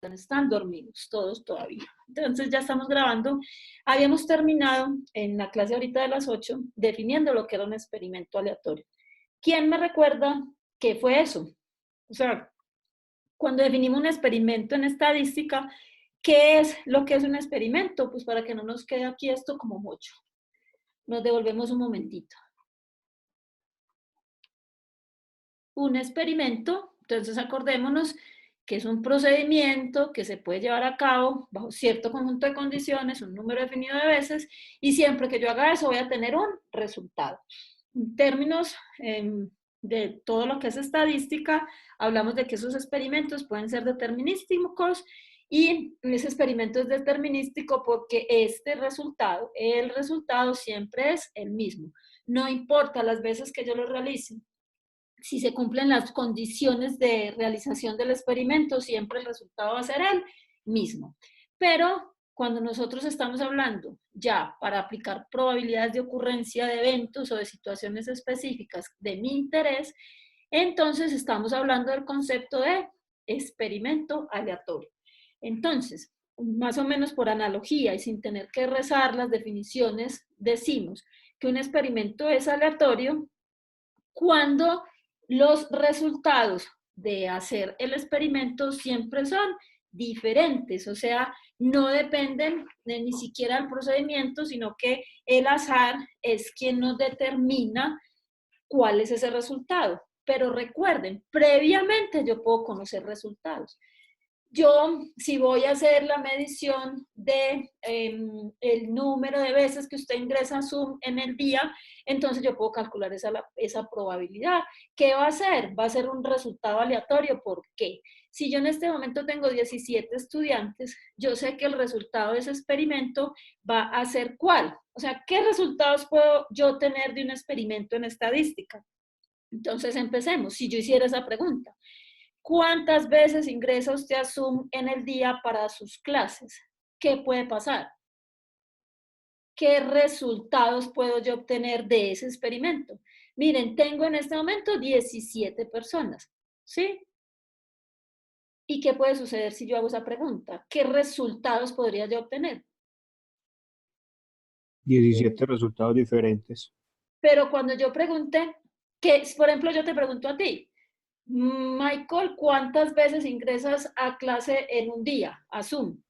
están dormidos, todos todavía. Entonces ya estamos grabando. Habíamos terminado en la clase ahorita de las 8 definiendo lo que era un experimento aleatorio. ¿Quién me recuerda qué fue eso? O sea, cuando definimos un experimento en estadística, ¿qué es lo que es un experimento? Pues para que no nos quede aquí esto como mucho. Nos devolvemos un momentito. Un experimento, entonces acordémonos que es un procedimiento que se puede llevar a cabo bajo cierto conjunto de condiciones, un número definido de veces, y siempre que yo haga eso voy a tener un resultado. En términos de todo lo que es estadística, hablamos de que esos experimentos pueden ser determinísticos, y ese experimento es determinístico porque el resultado siempre es el mismo. No importa las veces que yo lo realice. Si se cumplen las condiciones de realización del experimento, siempre el resultado va a ser el mismo. Pero cuando nosotros estamos hablando ya para aplicar probabilidades de ocurrencia de eventos o de situaciones específicas de mi interés, entonces estamos hablando del concepto de experimento aleatorio. Entonces, más o menos por analogía y sin tener que rezar las definiciones, decimos que un experimento es aleatorio cuando los resultados de hacer el experimento siempre son diferentes, o sea, no dependen de ni siquiera del procedimiento, sino que el azar es quien nos determina cuál es ese resultado. Pero recuerden, previamente yo puedo conocer resultados. Yo, si voy a hacer la medición de el número de veces que usted ingresa a Zoom en el día, entonces yo puedo calcular esa probabilidad. ¿Qué va a ser? Va a ser un resultado aleatorio. ¿Por qué? Si yo en este momento tengo 17 estudiantes, yo sé que el resultado de ese experimento va a ser ¿cuál? O sea, ¿qué resultados puedo yo tener de un experimento en estadística? Entonces empecemos. Si yo hiciera esa pregunta, ¿cuántas veces ingresa usted a Zoom en el día para sus clases? ¿Qué puede pasar? ¿Qué resultados puedo yo obtener de ese experimento? Miren, tengo en este momento 17 personas, ¿sí? ¿Y qué puede suceder si yo hago esa pregunta? ¿Qué resultados podría yo obtener? 17 resultados diferentes. Pero cuando yo pregunté, que, por ejemplo, yo te pregunto a ti, Michael, ¿cuántas veces ingresas a clase en un día, a Zoom?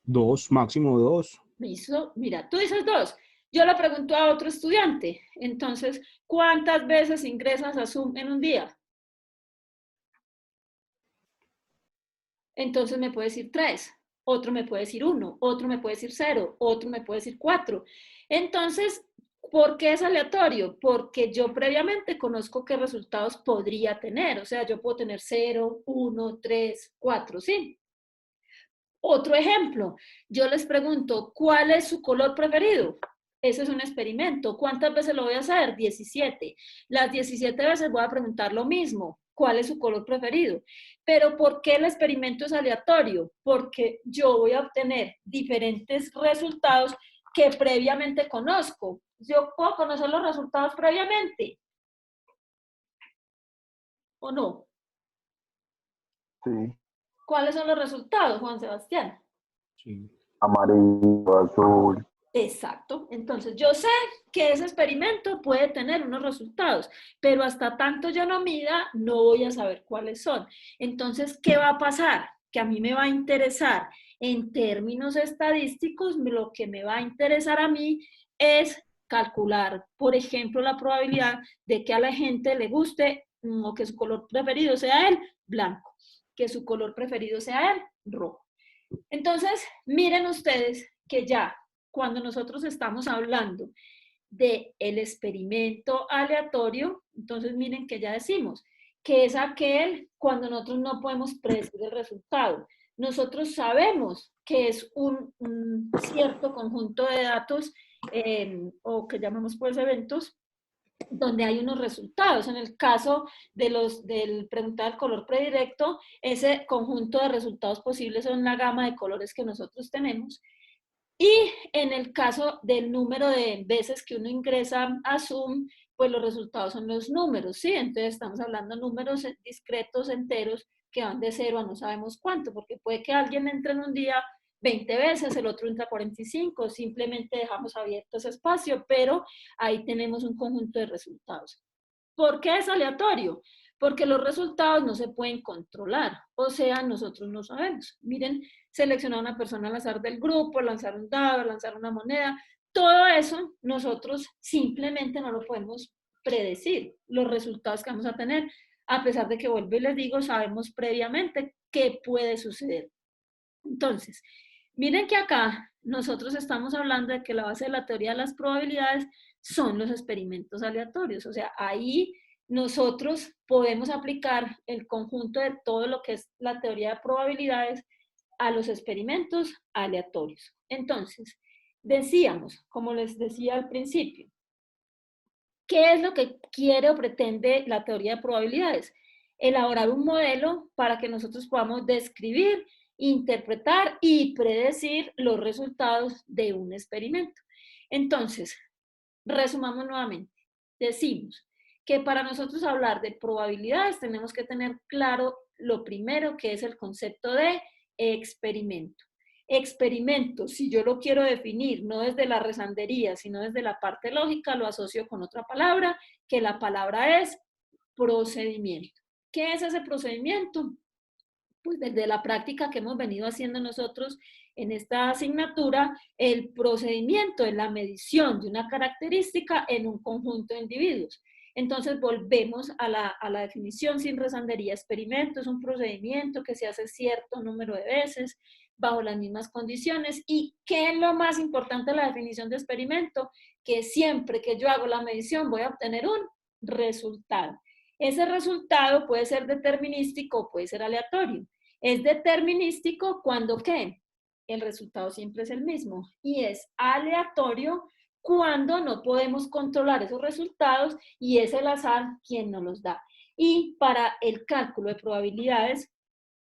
Dos, máximo dos. Listo, mira, tú dices dos. Yo le pregunto a otro estudiante, entonces, ¿cuántas veces ingresas a Zoom en un día? Entonces me puede decir tres, otro me puede decir uno, otro me puede decir cero, otro me puede decir cuatro. Entonces, ¿por qué es aleatorio? Porque yo previamente conozco qué resultados podría tener. O sea, yo puedo tener 0, 1, 3, 4, ¿sí? Otro ejemplo, yo les pregunto, ¿cuál es su color preferido? Ese es un experimento. ¿Cuántas veces lo voy a hacer? 17. Las 17 veces voy a preguntar lo mismo. ¿Cuál es su color preferido? Pero ¿por qué el experimento es aleatorio? Porque yo voy a obtener diferentes resultados que previamente conozco. Yo puedo conocer los resultados previamente, ¿o no? Sí. ¿Cuáles son los resultados, Juan Sebastián? Sí. Amarillo, azul. Exacto. Entonces, yo sé que ese experimento puede tener unos resultados, pero hasta tanto yo no mida, no voy a saber cuáles son. Entonces, ¿qué va a pasar? Que a mí me va a interesar en términos estadísticos, lo que me va a interesar a mí es calcular, por ejemplo, la probabilidad de que a la gente le guste o que su color preferido sea el blanco, que su color preferido sea el rojo. Entonces, miren ustedes que ya cuando nosotros estamos hablando del experimento aleatorio, entonces miren que ya decimos que es aquel cuando nosotros no podemos predecir el resultado. Nosotros sabemos que es un cierto conjunto de datos o que llamamos pues eventos donde hay unos resultados. En el caso del preguntar el color predilecto, ese conjunto de resultados posibles son la gama de colores que nosotros tenemos. Y en el caso del número de veces que uno ingresa a Zoom, pues los resultados son los números, ¿sí? Entonces estamos hablando de números discretos, enteros, que van de 0 a no sabemos cuánto, porque puede que alguien entre en un día 20 veces, el otro entra 45, simplemente dejamos abierto ese espacio, pero ahí tenemos un conjunto de resultados. ¿Por qué es aleatorio? Porque los resultados no se pueden controlar, o sea, nosotros no sabemos. Miren, seleccionar a una persona al azar del grupo, lanzar un dado, lanzar una moneda, todo eso nosotros simplemente no lo podemos predecir, los resultados que vamos a tener, a pesar de que, vuelvo y les digo, sabemos previamente qué puede suceder. Entonces, miren que acá nosotros estamos hablando de que la base de la teoría de las probabilidades son los experimentos aleatorios, o sea, ahí nosotros podemos aplicar el conjunto de todo lo que es la teoría de probabilidades a los experimentos aleatorios. Entonces, decíamos, como les decía al principio, ¿qué es lo que quiere o pretende la teoría de probabilidades? Elaborar un modelo para que nosotros podamos describir, interpretar y predecir los resultados de un experimento. Entonces, resumamos nuevamente. Decimos que para nosotros hablar de probabilidades tenemos que tener claro lo primero, que es el concepto de experimento. Experimento, si yo lo quiero definir no desde la rezandería, sino desde la parte lógica, lo asocio con otra palabra, que la palabra es procedimiento. ¿Qué es ese procedimiento? Pues desde la práctica que hemos venido haciendo nosotros en esta asignatura, el procedimiento es la medición de una característica en un conjunto de individuos. Entonces volvemos a la definición sin rezandería. Experimento es un procedimiento que se hace cierto número de veces bajo las mismas condiciones. ¿Y qué es lo más importante de la definición de experimento? Que siempre que yo hago la medición voy a obtener un resultado. Ese resultado puede ser determinístico o puede ser aleatorio. Es determinístico cuando ¿qué? El resultado siempre es el mismo. Y es aleatorio cuando no podemos controlar esos resultados y es el azar quien nos los da. Y para el cálculo de probabilidades,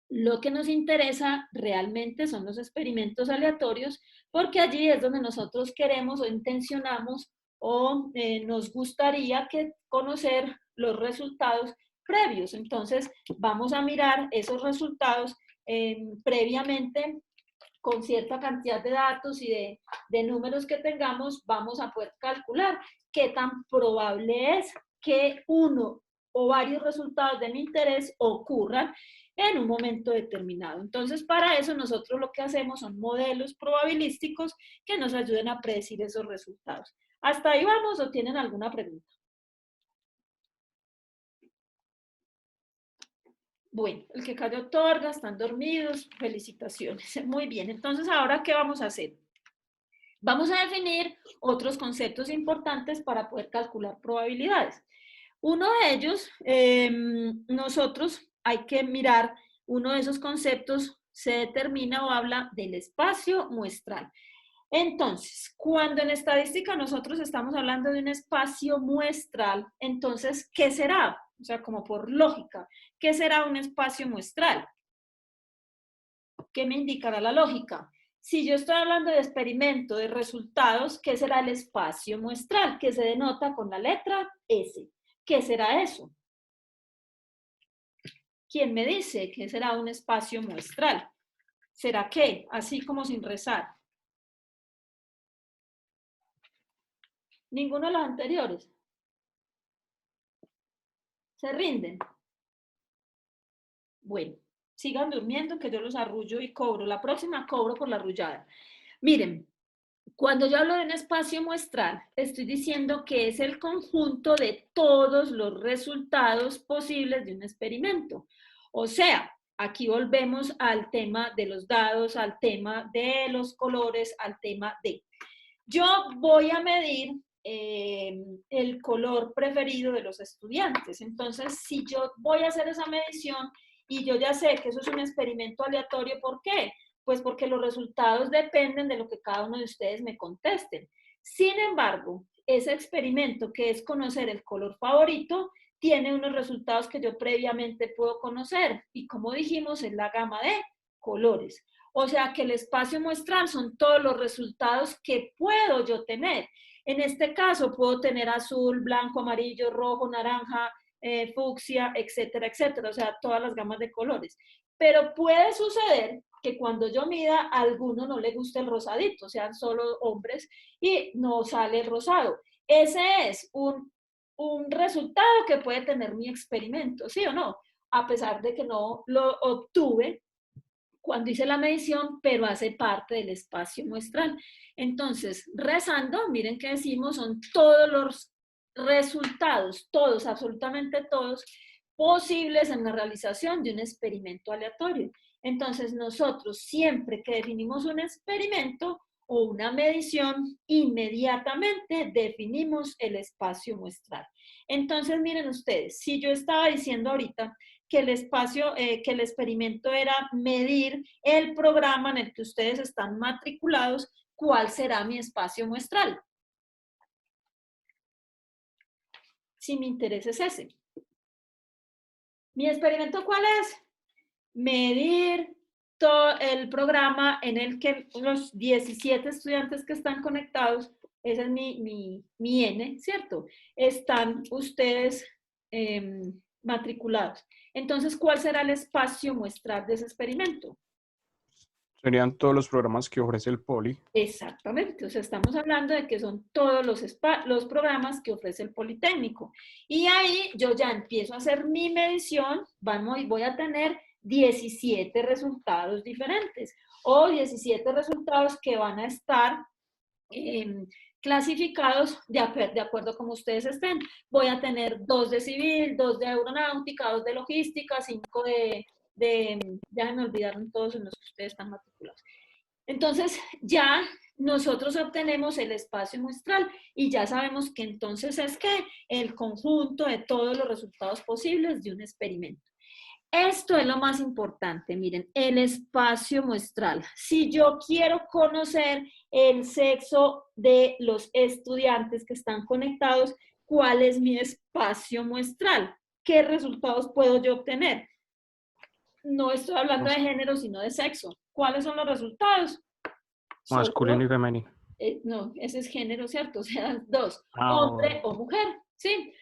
lo que nos interesa realmente son los experimentos aleatorios, porque allí es donde nosotros queremos o intencionamos o nos gustaría conocer los resultados previos. Entonces, vamos a mirar esos resultados previamente con cierta cantidad de datos y de números que tengamos, vamos a poder calcular qué tan probable es que uno o varios resultados de mi interés ocurran en un momento determinado. Entonces, para eso nosotros lo que hacemos son modelos probabilísticos que nos ayuden a predecir esos resultados. ¿Hasta ahí vamos o tienen alguna pregunta? Bueno, el que cayó otorga, están dormidos, felicitaciones. Muy bien, entonces ahora, ¿qué vamos a hacer? Vamos a definir otros conceptos importantes para poder calcular probabilidades. Uno de ellos, nosotros hay que mirar, uno de esos conceptos se determina o habla del espacio muestral. Entonces, cuando en estadística nosotros estamos hablando de un espacio muestral, entonces, ¿qué será? O sea, como por lógica, ¿qué será un espacio muestral? ¿Qué me indicará la lógica? Si yo estoy hablando de experimento, de resultados, ¿qué será el espacio muestral? Que se denota con la letra S. ¿Qué será eso? ¿Quién me dice qué será un espacio muestral? ¿Será qué? Así como sin rezar. Ninguno de los anteriores. ¿Se rinden? Bueno, sigan durmiendo que yo los arrullo y cobro. La próxima cobro por la arrullada. Miren, cuando yo hablo de un espacio muestral, estoy diciendo que es el conjunto de todos los resultados posibles de un experimento. O sea, aquí volvemos al tema de los dados, al tema de los colores, al tema de... Yo voy a medir el color preferido de los estudiantes. Entonces, si yo voy a hacer esa medición y yo ya sé que eso es un experimento aleatorio, ¿por qué? Pues porque los resultados dependen de lo que cada uno de ustedes me contesten. Sin embargo, ese experimento que es conocer el color favorito, tiene unos resultados que yo previamente puedo conocer. Y como dijimos, es la gama de colores. O sea que el espacio muestral son todos los resultados que puedo yo tener. En este caso puedo tener azul, blanco, amarillo, rojo, naranja, fucsia, etcétera, etcétera, o sea, todas las gamas de colores. Pero puede suceder que cuando yo mida, a alguno no le guste el rosadito, sean solo hombres, y no sale el rosado. Ese es un resultado que puede tener mi experimento, ¿sí o no? A pesar de que no lo obtuve cuando hice la medición, pero hace parte del espacio muestral. Entonces, rezando, miren que decimos, son todos los resultados, todos, absolutamente todos, posibles en la realización de un experimento aleatorio. Entonces, nosotros siempre que definimos un experimento o una medición, inmediatamente definimos el espacio muestral. Entonces, miren ustedes, si yo estaba diciendo ahorita que el espacio, que el experimento era medir el programa en el que ustedes están matriculados, ¿cuál será mi espacio muestral? Si mi interés es ese. ¿Mi experimento cuál es? Medir todo el programa en el que los 17 estudiantes que están conectados, ese es mi N, ¿cierto? Están ustedes matriculados. Entonces, ¿cuál será el espacio muestral de ese experimento? Serían todos los programas que ofrece el Poli. Exactamente, o sea, estamos hablando de que son todos los programas que ofrece el Politécnico. Y ahí yo ya empiezo a hacer mi medición, voy a tener 17 resultados diferentes o 17 resultados que van a estar clasificados de acuerdo como ustedes estén. Voy a tener 2 de civil, 2 de aeronáutica, 2 de logística, 5 ya me olvidaron todos en los que ustedes están matriculados. Entonces, ya nosotros obtenemos el espacio muestral y ya sabemos que entonces es que el conjunto de todos los resultados posibles de un experimento. Esto es lo más importante, miren, el espacio muestral. Si yo quiero conocer el sexo de los estudiantes que están conectados, ¿cuál es mi espacio muestral? ¿Qué resultados puedo yo obtener? No estoy hablando de género, sino de sexo. ¿Cuáles son los resultados? Masculino y femenino. No, ese es género, ¿cierto? O sea, 2, Ah, hombre o mujer, ¿sí?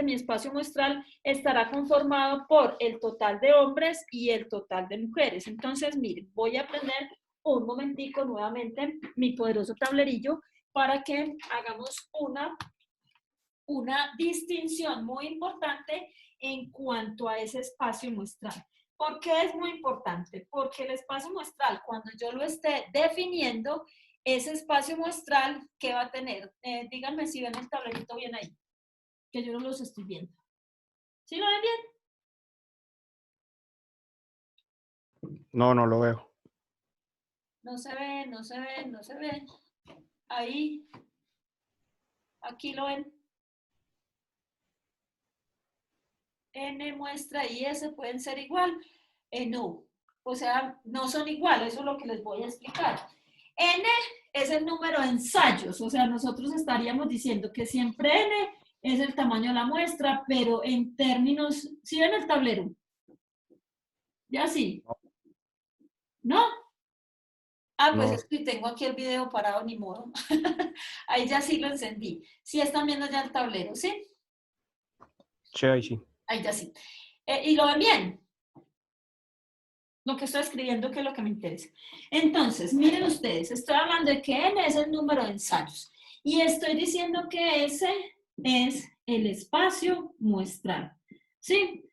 Mi espacio muestral estará conformado por el total de hombres y el total de mujeres. Entonces, miren, voy a prender un momentico nuevamente mi poderoso tablerillo para que hagamos una distinción muy importante en cuanto a ese espacio muestral. ¿Por qué es muy importante? Porque el espacio muestral, cuando yo lo esté definiendo, ese espacio muestral, ¿qué va a tener? Díganme si ven el tablerito bien ahí, que yo no los estoy viendo. ¿Sí lo ven bien? No, no lo veo. No se ve, no se ve, no se ve. Ahí. Aquí lo ven. N muestra y S pueden ser igual. No. O sea, no son iguales, eso es lo que les voy a explicar. N es el número de ensayos, o sea, nosotros estaríamos diciendo que siempre N es el tamaño de la muestra, pero en términos, ¿sí ven el tablero? ¿Ya sí? ¿No? Ah, pues No. es que tengo aquí el video parado, ni modo. Ahí ya sí lo encendí. Sí están viendo ya el tablero, ¿sí? Sí, ahí sí. Ahí ya sí. ¿Y lo ven bien? Lo que estoy escribiendo, que es lo que me interesa. Entonces, miren ustedes, estoy hablando de que N es el número de ensayos. Y estoy diciendo que ese es el espacio muestral. ¿Sí?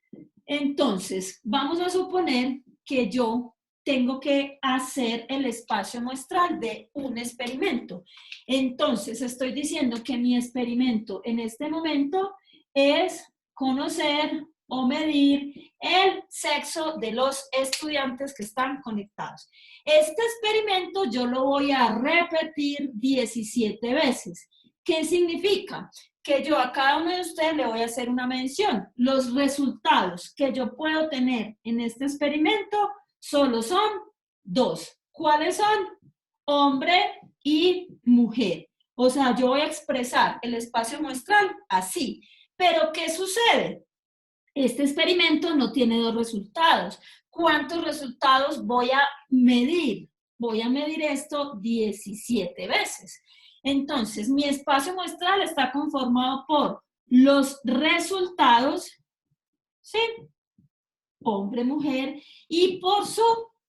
Entonces, vamos a suponer que yo tengo que hacer el espacio muestral de un experimento. Entonces, estoy diciendo que mi experimento en este momento es conocer o medir el sexo de los estudiantes que están conectados. Este experimento yo lo voy a repetir 17 veces. ¿Qué significa? Que yo a cada uno de ustedes le voy a hacer una mención. Los resultados que yo puedo tener en este experimento solo son 2. ¿Cuáles son? Hombre y mujer. O sea, yo voy a expresar el espacio muestral así. Pero, ¿qué sucede? Este experimento no tiene 2 resultados. ¿Cuántos resultados voy a medir? Voy a medir esto 17 veces. Entonces, mi espacio muestral está conformado por los resultados, ¿sí? Hombre, mujer, y por su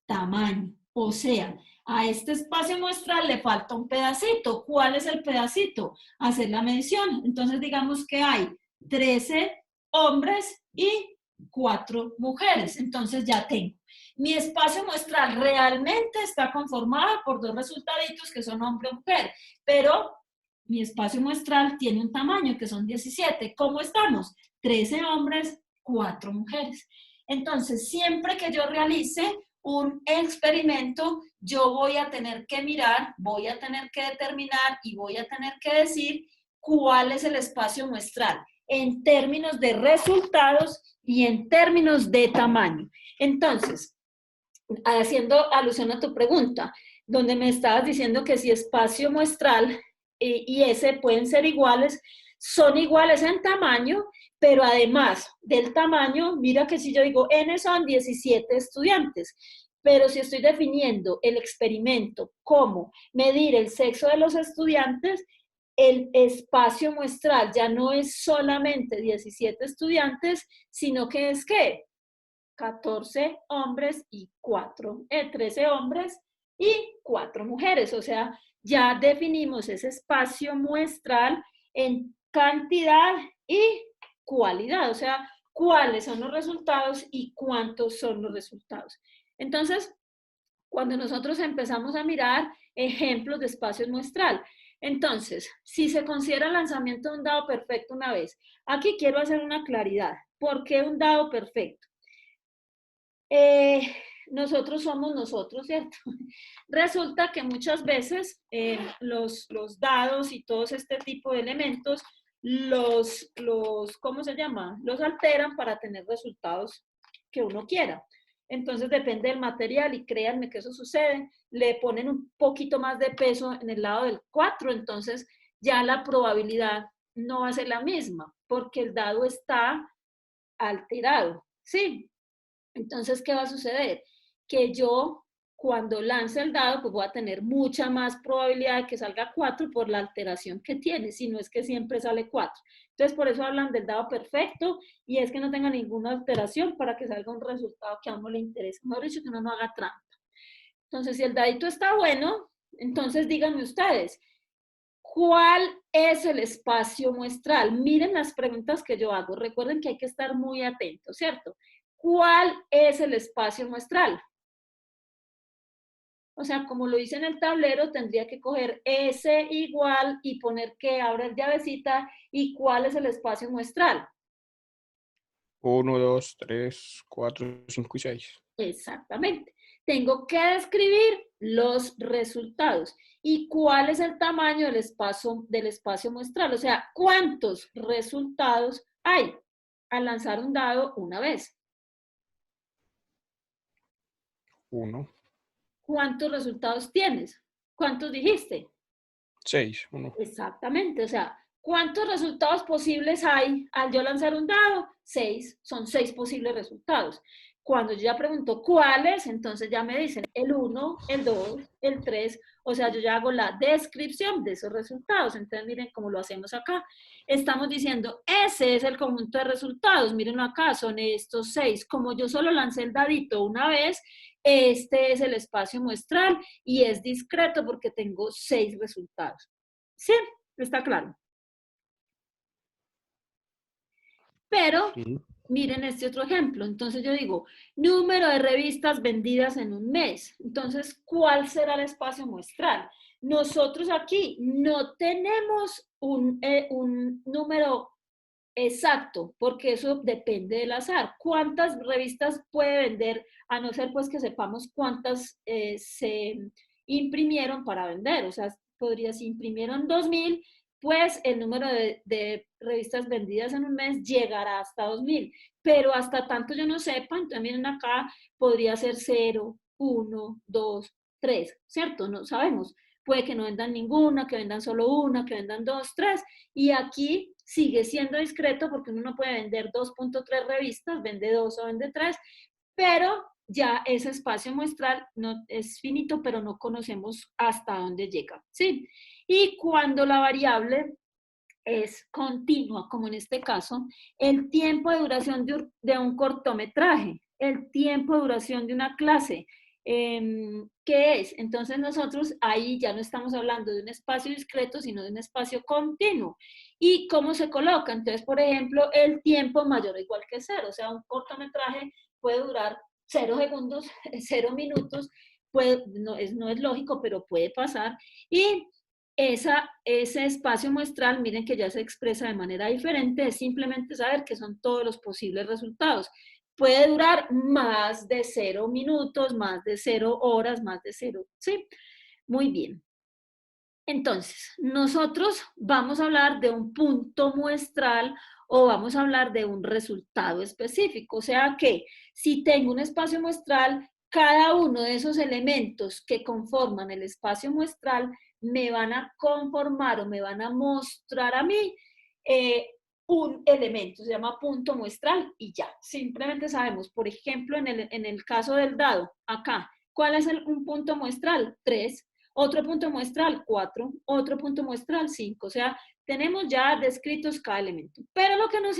tamaño. O sea, a este espacio muestral le falta un pedacito. ¿Cuál es el pedacito? Hacer la medición. Entonces, digamos que hay 13 hombres y 4 mujeres. Entonces, ya tengo. Mi espacio muestral realmente está conformado por 2 resultaditos que son hombre y mujer, pero mi espacio muestral tiene un tamaño que son 17. ¿Cómo estamos? 13 hombres, 4 mujeres. Entonces, siempre que yo realice un experimento, yo voy a tener que mirar, voy a tener que determinar y voy a tener que decir cuál es el espacio muestral en términos de resultados y en términos de tamaño. Entonces, haciendo alusión a tu pregunta, donde me estabas diciendo que si espacio muestral y ese pueden ser iguales, son iguales en tamaño, pero además del tamaño, mira que si yo digo N son 17 estudiantes, pero si estoy definiendo el experimento como medir el sexo de los estudiantes, el espacio muestral ya no es solamente 17 estudiantes, sino que es ¿qué? 14 hombres y 13 hombres y 4 mujeres. O sea, ya definimos ese espacio muestral en cantidad y cualidad. O sea, cuáles son los resultados y cuántos son los resultados. Entonces, cuando nosotros empezamos a mirar ejemplos de espacio muestral, entonces, si se considera el lanzamiento de un dado perfecto una vez, aquí quiero hacer una claridad. ¿Por qué un dado perfecto? Nosotros somos nosotros, ¿cierto? Resulta que muchas veces los dados y todo este tipo de elementos ¿cómo se llama? Los alteran para tener resultados que uno quiera. Entonces depende del material y créanme que eso sucede. Le ponen un poquito más de peso en el lado del 4, entonces ya la probabilidad no va a ser la misma porque el dado está alterado, ¿sí? Entonces, ¿qué va a suceder? Que yo, cuando lance el dado, pues voy a tener mucha más probabilidad de que salga 4 por la alteración que tiene, si no es que siempre sale 4. Entonces, por eso hablan del dado perfecto y es que no tenga ninguna alteración para que salga un resultado que a uno le interese. Mejor dicho, que uno no haga trampa. Entonces, si el dadito está bueno, entonces díganme ustedes, ¿cuál es el espacio muestral? Miren las preguntas que yo hago. Recuerden que hay que estar muy atentos, ¿cierto? ¿Cuál es el espacio muestral? O sea, como lo hice en el tablero, tendría que coger S igual y poner que abra el llavecita y cuál es el espacio muestral. 1, 2, 3, 4, 5 y 6. Exactamente. Tengo que describir los resultados y cuál es el tamaño del espacio muestral. O sea, ¿cuántos resultados hay al lanzar un dado una vez? 1, ¿Cuántos resultados tienes? ¿Cuántos dijiste? 6, 1. Exactamente, o sea, ¿cuántos resultados posibles hay al yo lanzar un dado? 6, son 6 posibles resultados. Cuando yo ya pregunto cuáles, entonces ya me dicen el 1, el 2, el 3, o sea, yo ya hago la descripción de esos resultados. Entonces, miren cómo lo hacemos acá. Estamos diciendo, ese es el conjunto de resultados. Mírenlo acá, son estos 6. Como yo solo lancé el dadito una vez, este es el espacio muestral y es discreto porque tengo 6 resultados. ¿Sí? ¿Está claro? Pero Sí. miren este otro ejemplo. Entonces yo digo, número de revistas vendidas en un mes. Entonces, ¿cuál será el espacio muestral? Nosotros aquí no tenemos un número exacto, porque eso depende del azar. ¿Cuántas revistas puede vender? A no ser pues que sepamos cuántas se imprimieron para vender. O sea, podría, si imprimieron 2.000, pues el número de revistas vendidas en un mes llegará hasta 2.000. Pero hasta tanto yo no sepa, entonces miren acá, podría ser 0, 1, 2, 3, ¿cierto? No sabemos. Puede que no vendan ninguna, que vendan solo una, que vendan 2, 3. Y aquí sigue siendo discreto porque uno no puede vender 2.3 revistas, vende 2 o vende 3, pero ya ese espacio muestral no, es finito, pero no conocemos hasta dónde llega, ¿sí? Y cuando la variable es continua, como en este caso, el tiempo de duración de un cortometraje, el tiempo de duración de una clase, ¿qué es? Entonces nosotros ahí ya no estamos hablando de un espacio discreto, sino de un espacio continuo. ¿Y cómo se coloca? Entonces, por ejemplo, el tiempo mayor o igual que 0, o sea, un cortometraje puede durar 0 segundos, 0 minutos, no es lógico, pero puede pasar, y ese espacio muestral, miren que ya se expresa de manera diferente, es simplemente saber que son todos los posibles resultados. Puede durar más de 0 minutos, más de 0 horas, más de 0, ¿sí? Muy bien. Entonces, nosotros vamos a hablar de un punto muestral o vamos a hablar de un resultado específico. O sea que si tengo un espacio muestral, cada uno de esos elementos que conforman el espacio muestral me van a conformar o me van a mostrar a mí un elemento, se llama punto muestral y ya. Simplemente sabemos, por ejemplo, en el caso del dado, acá, ¿cuál es un punto muestral? 3. Otro punto muestral, 4, otro punto muestral, 5. O sea, tenemos ya descritos cada elemento. Pero lo que nos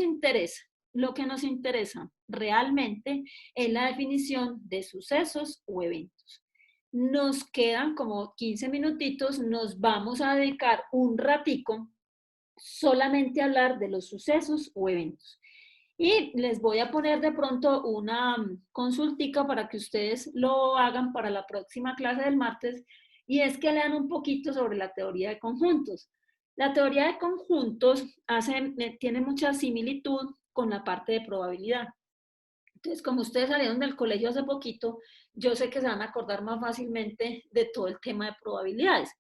interesa realmente es la definición de sucesos o eventos. Nos quedan como 15 minutitos, nos vamos a dedicar un ratico solamente a hablar de los sucesos o eventos. Y les voy a poner de pronto una consultica para que ustedes lo hagan para la próxima clase del martes, y es que lean un poquito sobre la teoría de conjuntos. La teoría de conjuntos tiene mucha similitud con la parte de probabilidad. Entonces, como ustedes salieron del colegio hace poquito, yo sé que se van a acordar más fácilmente de todo el tema de probabilidades.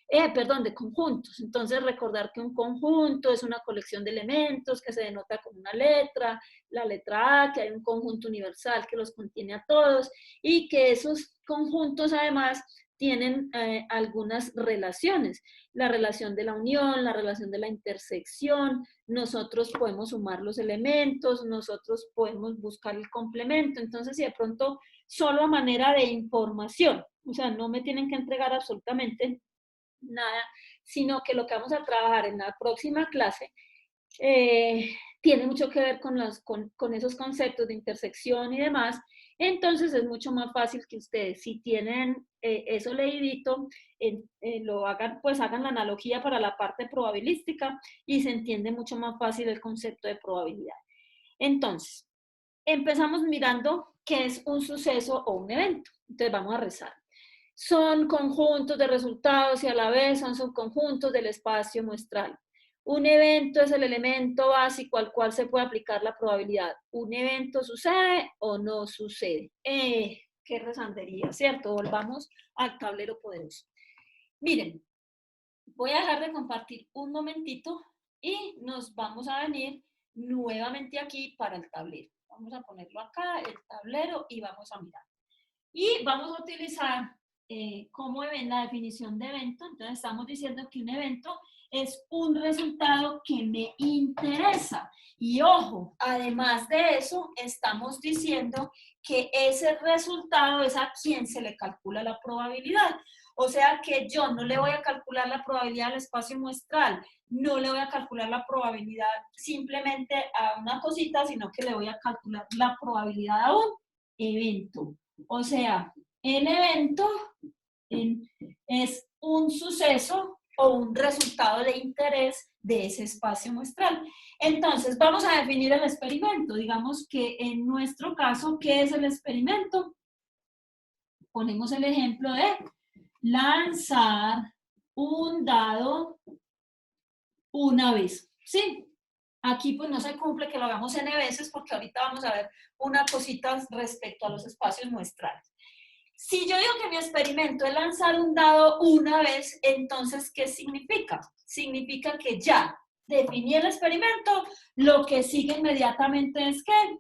De conjuntos. Entonces, recordar que un conjunto es una colección de elementos que se denota con una letra, la letra A, que hay un conjunto universal que los contiene a todos y que esos conjuntos además tienen algunas relaciones. La relación de la unión, la relación de la intersección, nosotros podemos sumar los elementos, nosotros podemos buscar el complemento. Entonces, si de pronto solo a manera de información, o sea, no me tienen que entregar absolutamente nada, sino que lo que vamos a trabajar en la próxima clase tiene mucho que ver con esos conceptos de intersección y demás. Entonces es mucho más fácil que ustedes, si tienen eso leidito, lo hagan, pues hagan la analogía para la parte probabilística y se entiende mucho más fácil el concepto de probabilidad. Entonces, empezamos mirando qué es un suceso o un evento. Entonces vamos a rezar. Son conjuntos de resultados y a la vez son subconjuntos del espacio muestral. Un evento es el elemento básico al cual se puede aplicar la probabilidad. ¿Un evento sucede o no sucede? Qué rezandería, ¿cierto? Volvamos al tablero poderoso. Miren, voy a dejar de compartir un momentito y nos vamos a venir nuevamente aquí para el tablero. Vamos a ponerlo acá, el tablero, y vamos a mirar. Y vamos a utilizar ¿cómo ven la definición de evento? Entonces estamos diciendo que un evento es un resultado que me interesa. Y ojo, además de eso, estamos diciendo que ese resultado es a quien se le calcula la probabilidad. O sea que yo no le voy a calcular la probabilidad al espacio muestral, no le voy a calcular la probabilidad simplemente a una cosita, sino que le voy a calcular la probabilidad a un evento. O sea, el evento es un suceso o un resultado de interés de ese espacio muestral. Entonces, vamos a definir el experimento. Digamos que en nuestro caso, ¿qué es el experimento? Ponemos el ejemplo de lanzar un dado una vez. ¿Sí? Aquí pues no se cumple que lo hagamos n veces porque ahorita vamos a ver una cosita respecto a los espacios muestrales. Si yo digo que mi experimento es lanzar un dado una vez, entonces, ¿qué significa? Significa que ya definí el experimento, lo que sigue inmediatamente es ¿qué?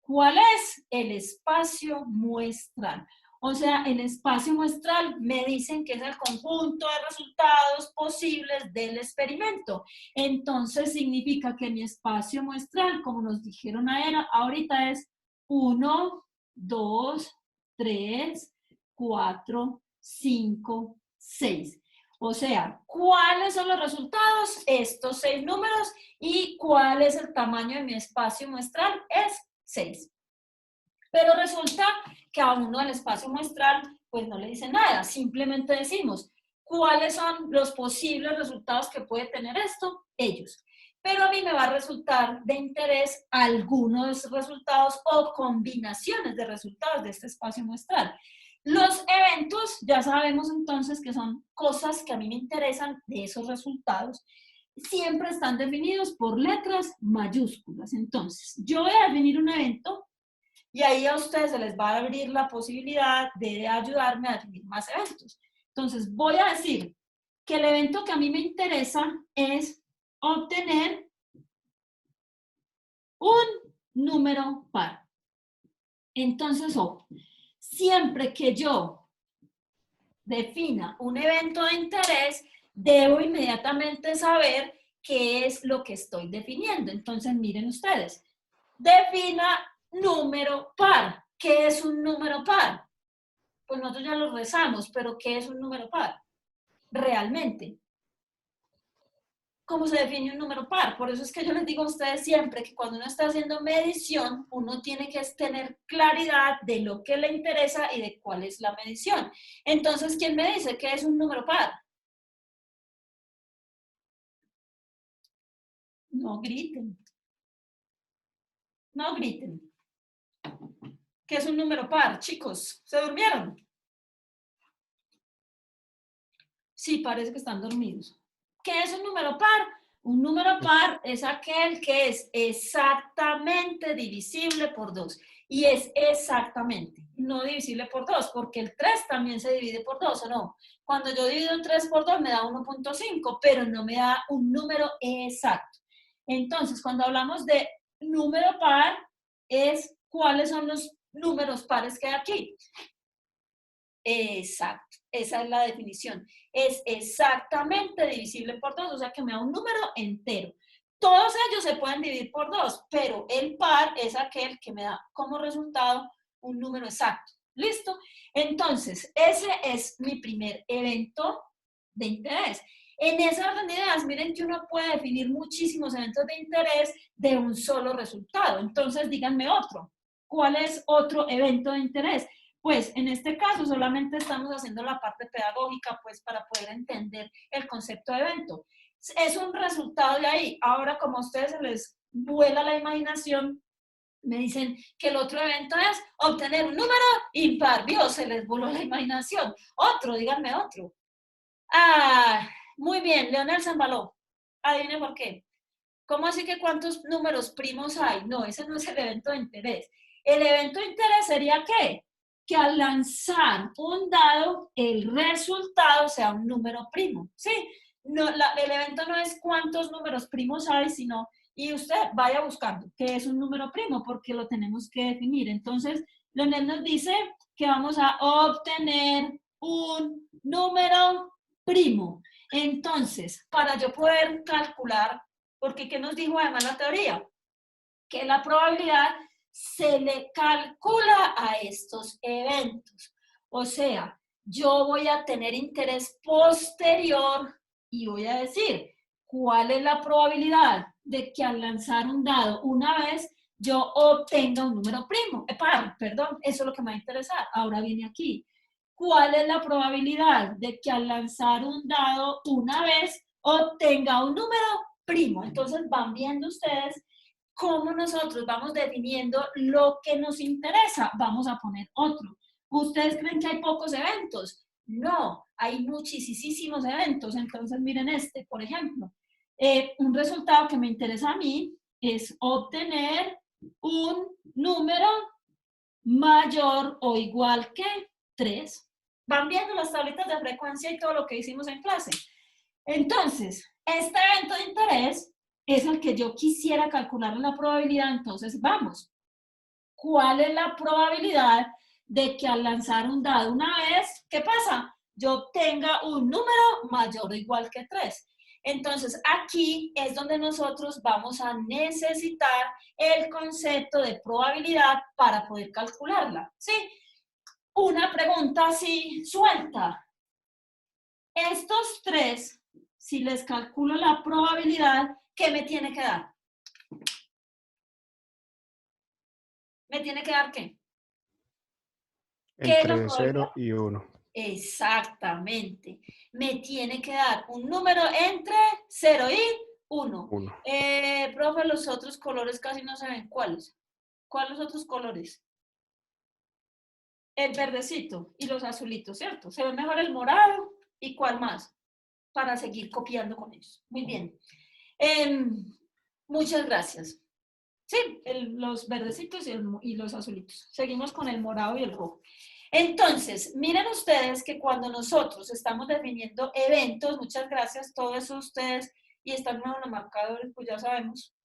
¿Cuál es? El espacio muestral. O sea, el espacio muestral me dicen que es el conjunto de resultados posibles del experimento. Entonces, significa que mi espacio muestral, como nos dijeron ahorita, es 1, 2, 3, 4, 5, 6. O sea, ¿cuáles son los resultados? Estos 6 números. ¿Y cuál es el tamaño de mi espacio muestral? Es 6. Pero resulta que a uno el espacio muestral pues no le dice nada. Simplemente decimos, ¿cuáles son los posibles resultados que puede tener esto? Ellos. Pero a mí me va a resultar de interés algunos de esos resultados o combinaciones de resultados de este espacio muestral. Los eventos, ya sabemos entonces que son cosas que a mí me interesan de esos resultados, siempre están definidos por letras mayúsculas. Entonces, yo voy a definir un evento y ahí a ustedes se les va a abrir la posibilidad de ayudarme a definir más eventos. Entonces, voy a decir que el evento que a mí me interesa es obtener un número par. Entonces, siempre que yo defina un evento de interés, debo inmediatamente saber qué es lo que estoy definiendo. Entonces, miren ustedes, defina número par. ¿Qué es un número par? Pues nosotros ya lo rezamos, pero ¿qué es un número par? Realmente. ¿Cómo se define un número par? Por eso es que yo les digo a ustedes siempre que cuando uno está haciendo medición, uno tiene que tener claridad de lo que le interesa y de cuál es la medición. Entonces, ¿quién me dice qué es un número par? No griten. No griten. ¿Qué es un número par? Chicos, ¿se durmieron? Sí, parece que están dormidos. ¿Qué es un número par? Un número par es aquel que es exactamente divisible por 2. Y es exactamente, no divisible por 2, porque el 3 también se divide por 2, ¿o no? Cuando yo divido 3 por 2 me da 1.5, pero no me da un número exacto. Entonces, cuando hablamos de número par, es cuáles son los números pares que hay aquí. Exacto, esa es la definición. Es exactamente divisible por 2, o sea que me da un número entero. Todos ellos se pueden dividir por 2, pero el par es aquel que me da como resultado un número exacto. ¿Listo? Entonces, ese es mi primer evento de interés. En ese orden de ideas, miren que uno puede definir muchísimos eventos de interés de un solo resultado. Entonces, díganme otro. ¿Cuál es otro evento de interés? Pues en este caso solamente estamos haciendo la parte pedagógica, pues para poder entender el concepto de evento. Es un resultado de ahí. Ahora, como a ustedes se les vuela la imaginación, me dicen que el otro evento es obtener un número impar. Dios, se les voló la imaginación. Otro, díganme otro. Ah, muy bien, Leonel se embaló. Adivine por qué. ¿Cómo así que cuántos números primos hay? No, ese no es el evento de interés. El evento de interés sería ¿qué? Que al lanzar un dado, el resultado sea un número primo, ¿sí? No, el evento no es cuántos números primos hay, sino, y usted vaya buscando qué es un número primo, porque lo tenemos que definir. Entonces, Leonel nos dice que vamos a obtener un número primo. Entonces, para yo poder calcular, porque ¿qué nos dijo además la teoría? Que la probabilidad se le calcula a estos eventos. O sea, yo voy a tener interés posterior y voy a decir, ¿cuál es la probabilidad de que al lanzar un dado una vez yo obtenga un número primo? Perdón, eso es lo que me va a interesar. Ahora viene aquí. ¿Cuál es la probabilidad de que al lanzar un dado una vez obtenga un número primo? Entonces van viendo ustedes cómo nosotros vamos definiendo lo que nos interesa. Vamos a poner otro. ¿Ustedes creen que hay pocos eventos? No, hay muchísimos eventos. Entonces miren este, por ejemplo. Un resultado que me interesa a mí es obtener un número mayor o igual que 3. Van viendo las tablitas de frecuencia y todo lo que hicimos en clase. Entonces, este evento de interés es el que yo quisiera calcular la probabilidad. Entonces, vamos. ¿Cuál es la probabilidad de que al lanzar un dado una vez, ¿qué pasa? Yo obtenga un número mayor o igual que 3. Entonces, aquí es donde nosotros vamos a necesitar el concepto de probabilidad para poder calcularla, ¿sí? Una pregunta así suelta. Estos tres, si les calculo la probabilidad, ¿qué me tiene que dar? ¿Me tiene que dar qué? ¿Qué es la Entre probabilidad? 0 y 1. Exactamente. Me tiene que dar un número entre 0 y 1. 1. Profe, los otros colores casi no se ven. ¿Cuáles? ¿Cuáles otros colores? El verdecito y los azulitos, ¿cierto? Se ve mejor el morado. ¿Y cuál más? Para seguir copiando con ellos. Muy bien. Muchas gracias. Sí, los verdecitos y los azulitos. Seguimos con el morado y el rojo. Entonces, miren ustedes que cuando nosotros estamos definiendo eventos, muchas gracias, todos eso ustedes, y están nuevos los marcadores, pues ya sabemos,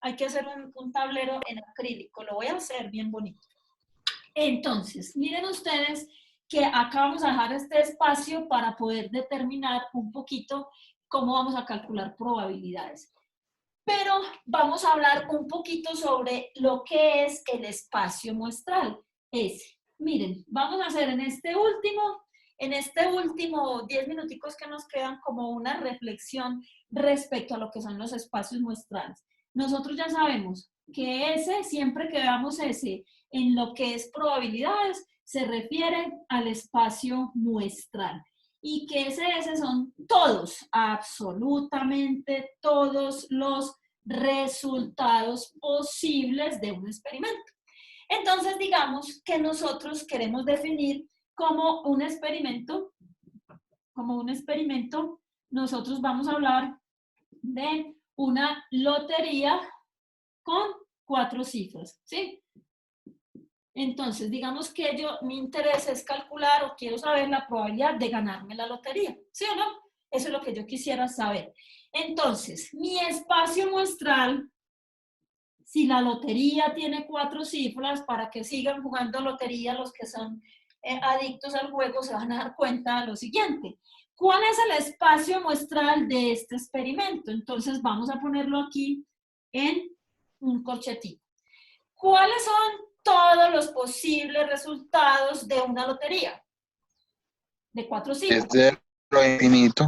hay que hacer un tablero en acrílico, lo voy a hacer bien bonito. Entonces, miren ustedes que acá vamos a dejar este espacio para poder determinar un poquito cómo vamos a calcular probabilidades. Pero vamos a hablar un poquito sobre lo que es el espacio muestral. Miren, vamos a hacer en este último 10 minuticos que nos quedan como una reflexión respecto a lo que son los espacios muestrales. Nosotros ya sabemos que siempre que veamos ese en lo que es probabilidades, se refiere al espacio muestral. Y que ese son todos, absolutamente todos los resultados posibles de un experimento. Entonces, digamos que nosotros queremos definir como un experimento, nosotros vamos a hablar de una lotería con 4 cifras, ¿sí? Entonces, digamos que mi interés es calcular o quiero saber la probabilidad de ganarme la lotería, ¿sí o no? Eso es lo que yo quisiera saber. Entonces, mi espacio muestral, si la lotería tiene 4 cifras, para que sigan jugando lotería los que son adictos al juego, se van a dar cuenta de lo siguiente. ¿Cuál es el espacio muestral de este experimento? Entonces, vamos a ponerlo aquí en un corchetito. ¿Cuáles son todos los posibles resultados de una lotería? De 4 cifras. Es de lo infinito.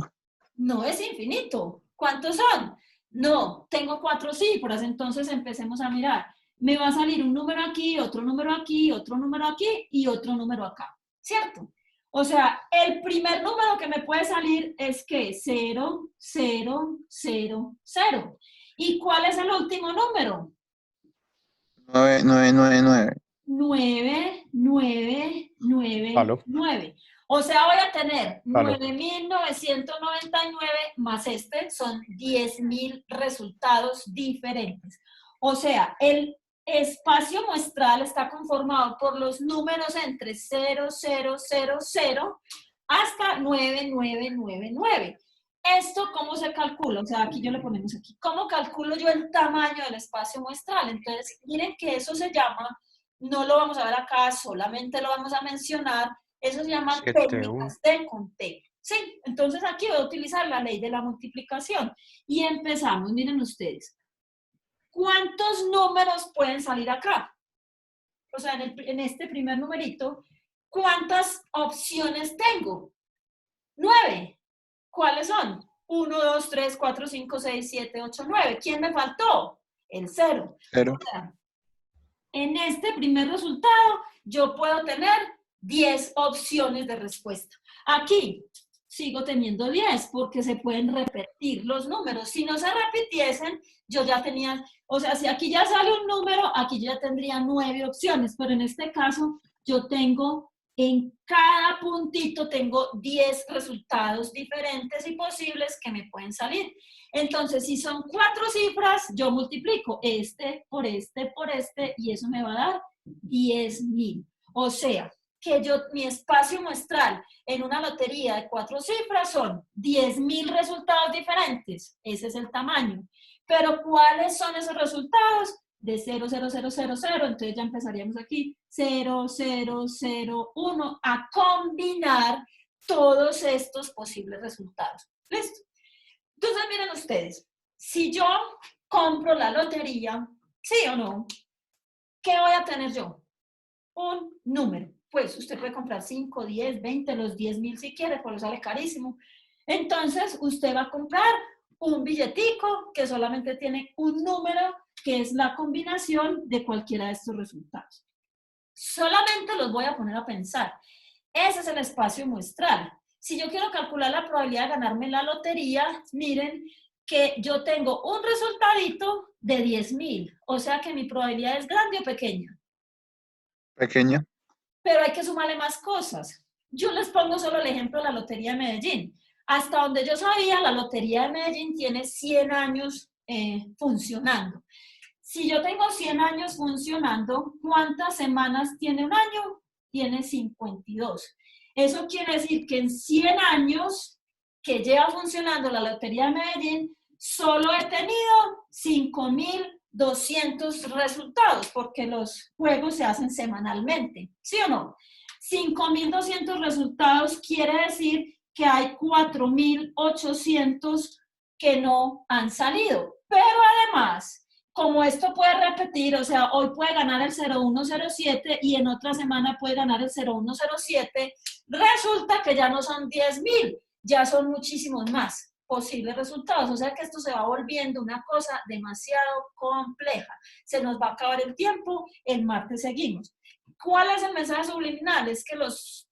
No es infinito. ¿Cuántos son? No, tengo 4 cifras, entonces empecemos a mirar. Me va a salir un número aquí, otro número aquí, otro número aquí y otro número acá, ¿cierto? O sea, el primer número que me puede salir es que 0, 0, 0, 0. ¿Y cuál es el último número? 9, 9, 9, 9. 9, 9, 9, Palo. 9. O sea, voy a tener Palo. 9.999 más son 10.000 resultados diferentes. O sea, el espacio muestral está conformado por los números entre 0, 0, 0, 0 hasta 9.999. ¿Esto cómo se calcula? O sea, aquí yo le ponemos aquí. ¿Cómo calculo yo el tamaño del espacio muestral? Entonces, miren que eso se llama, no lo vamos a ver acá, solamente lo vamos a mencionar, eso se llama 7, técnicas de conteo. Sí, entonces aquí voy a utilizar la ley de la multiplicación. Y empezamos, miren ustedes. ¿Cuántos números pueden salir acá? O sea, en este primer numerito, ¿cuántas opciones tengo? 9. ¿Cuáles son? 1, 2, 3, 4, 5, 6, 7, 8, 9. ¿Quién me faltó? El 0. 0. O sea, en este primer resultado, yo puedo tener 10 opciones de respuesta. Aquí sigo teniendo 10 porque se pueden repetir los números. Si no se repitiesen, yo ya tenía, o sea, si aquí ya sale un número, aquí ya tendría 9 opciones, pero en este caso yo tengo, en cada puntito tengo 10 resultados diferentes y posibles que me pueden salir. Entonces, si son 4 cifras, yo multiplico este por este por este y eso me va a dar 10.000. O sea, que mi espacio muestral en una lotería de 4 cifras son 10.000 resultados diferentes. Ese es el tamaño. Pero ¿cuáles son esos resultados? De 0, 0, 0, 0, 0. Entonces ya empezaríamos aquí 0, 0, 0, 1 a combinar todos estos posibles resultados. ¿Listo? Entonces, miren ustedes, si yo compro la lotería, ¿sí o no? ¿Qué voy a tener yo? Un número. Pues usted puede comprar 5, 10, 20, los 10.000 si quiere, pero sale carísimo. Entonces, usted va a comprar un billetico que solamente tiene un número, que es la combinación de cualquiera de estos resultados. Solamente los voy a poner a pensar. Ese es el espacio muestral. Si yo quiero calcular la probabilidad de ganarme la lotería, miren que yo tengo un resultadito de 10.000. O sea que mi probabilidad es grande o pequeña. Pequeña. Pero hay que sumarle más cosas. Yo les pongo solo el ejemplo de la Lotería de Medellín. Hasta donde yo sabía, la Lotería de Medellín tiene 100 años funcionando. Si yo tengo 100 años funcionando, ¿cuántas semanas tiene un año? Tiene 52. Eso quiere decir que en 100 años que lleva funcionando la Lotería de Medellín, solo he tenido 5.200 resultados, porque los juegos se hacen semanalmente, ¿sí o no? 5.200 resultados quiere decir que hay 4.800 que no han salido. Pero además, como esto puede repetir, o sea, hoy puede ganar el 0107 y en otra semana puede ganar el 0107, resulta que ya no son 10.000, ya son muchísimos más posibles resultados. O sea que esto se va volviendo una cosa demasiado compleja. Se nos va a acabar el tiempo, el martes seguimos. ¿Cuál es el mensaje subliminal? Es que los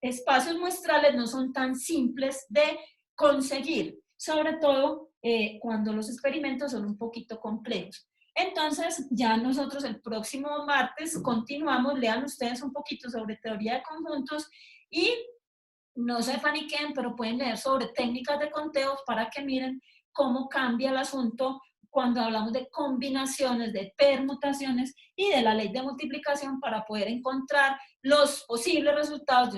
espacios muestrales no son tan simples de conseguir, sobre todo cuando los experimentos son un poquito complejos. Entonces, ya nosotros el próximo martes continuamos, lean ustedes un poquito sobre teoría de conjuntos y no se paniquen, pero pueden leer sobre técnicas de conteos para que miren cómo cambia el asunto cuando hablamos de combinaciones, de permutaciones y de la ley de multiplicación para poder encontrar los posibles resultados